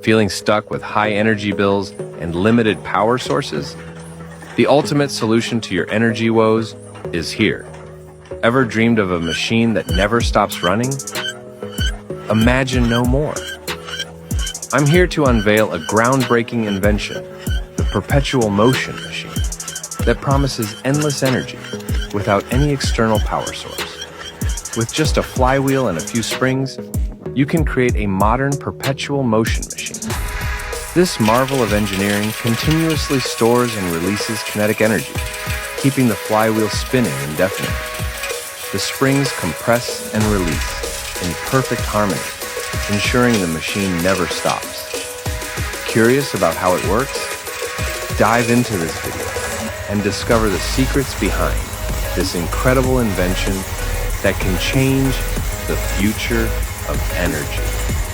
Feeling stuck with high energy bills and limited power sources? The ultimate solution to your energy woes is here. Ever dreamed of a machine that never stops running? Imagine no more. I'm here to unveil a groundbreaking invention, the Perpetual motion machine, that promises endless energy without any external power source. With just a flywheel and a few springs, you can create a modern perpetual motion machine. This marvel of engineering continuously stores and releases kinetic energy, keeping the flywheel spinning indefinitely. The springs compress and release in perfect harmony, ensuring the machine never stops. Curious about how it works? Dive into this video and discover the secrets behind this incredible invention that can change the future of energy.